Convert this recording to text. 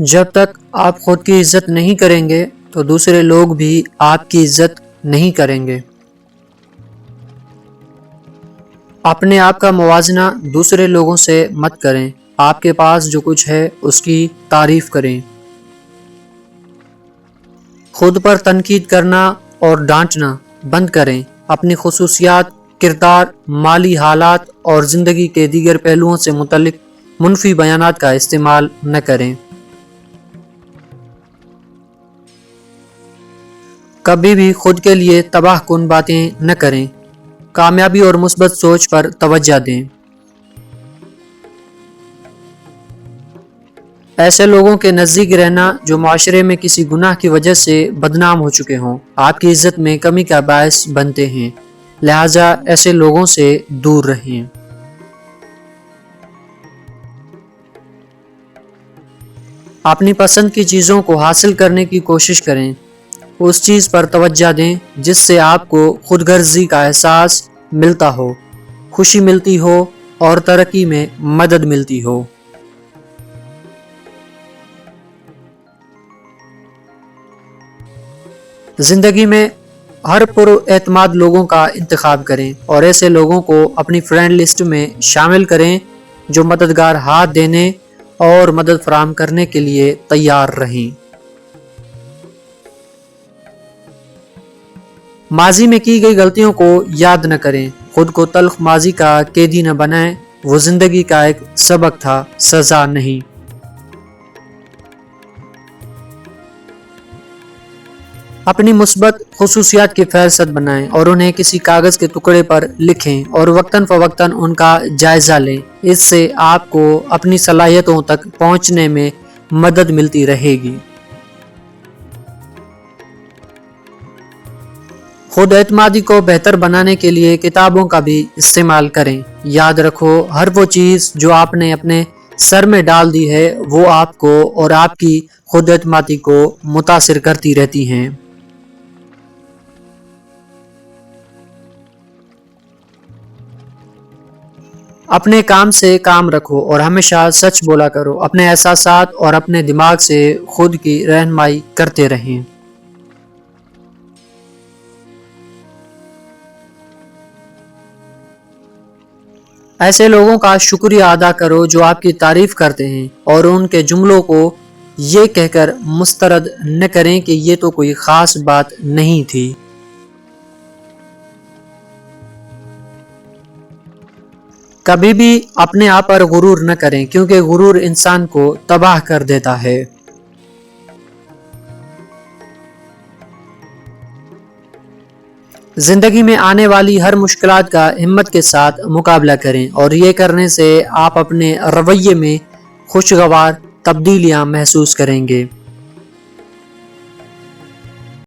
جب تک آپ خود کی عزت نہیں کریں گے تو دوسرے لوگ بھی آپ کی عزت نہیں کریں گے۔ اپنے آپ کا موازنہ دوسرے لوگوں سے مت کریں۔ آپ کے پاس جو کچھ ہے اس کی تعریف کریں۔ خود پر تنقید کرنا اور ڈانٹنا بند کریں۔ اپنی خصوصیات، کردار، مالی حالات اور زندگی کے دیگر پہلوؤں سے متعلق منفی بیانات کا استعمال نہ کریں۔ کبھی بھی خود کے لیے تباہ کن باتیں نہ کریں۔ کامیابی اور مثبت سوچ پر توجہ دیں۔ ایسے لوگوں کے نزدیک رہنا جو معاشرے میں کسی گناہ کی وجہ سے بدنام ہو چکے ہوں، آپ کی عزت میں کمی کا باعث بنتے ہیں، لہٰذا ایسے لوگوں سے دور رہیں۔ اپنی پسند کی چیزوں کو حاصل کرنے کی کوشش کریں۔ اس چیز پر توجہ دیں جس سے آپ کو خود غرضی کا احساس ملتا ہو، خوشی ملتی ہو اور ترقی میں مدد ملتی ہو۔ زندگی میں ہر پر اعتماد لوگوں کا انتخاب کریں اور ایسے لوگوں کو اپنی فرینڈ لسٹ میں شامل کریں جو مددگار ہاتھ دینے اور مدد فراہم کرنے کے لیے تیار رہیں۔ ماضی میں کی گئی غلطیوں کو یاد نہ کریں۔ خود کو تلخ ماضی کا قیدی نہ بنائیں، وہ زندگی کا ایک سبق تھا، سزا نہیں۔ اپنی مثبت خصوصیات کی فہرست بنائیں اور انہیں کسی کاغذ کے ٹکڑے پر لکھیں اور وقتاً فوقتاً ان کا جائزہ لیں۔ اس سے آپ کو اپنی صلاحیتوں تک پہنچنے میں مدد ملتی رہے گی۔ خود اعتمادی کو بہتر بنانے کے لیے کتابوں کا بھی استعمال کریں۔ یاد رکھو، ہر وہ چیز جو آپ نے اپنے سر میں ڈال دی ہے وہ آپ کو اور آپ کی خود اعتمادی کو متاثر کرتی رہتی ہیں۔ اپنے کام سے کام رکھو اور ہمیشہ سچ بولا کرو۔ اپنے احساسات اور اپنے دماغ سے خود کی رہنمائی کرتے رہیں۔ ایسے لوگوں کا شکریہ ادا کرو جو آپ کی تعریف کرتے ہیں اور ان کے جملوں کو یہ کہہ کر مسترد نہ کریں کہ یہ تو کوئی خاص بات نہیں تھی۔ کبھی بھی اپنے آپ پر غرور نہ کریں کیونکہ غرور انسان کو تباہ کر دیتا ہے۔ زندگی میں آنے والی ہر مشکلات کا ہمت کے ساتھ مقابلہ کریں اور یہ کرنے سے آپ اپنے رویے میں خوشگوار تبدیلیاں محسوس کریں گے۔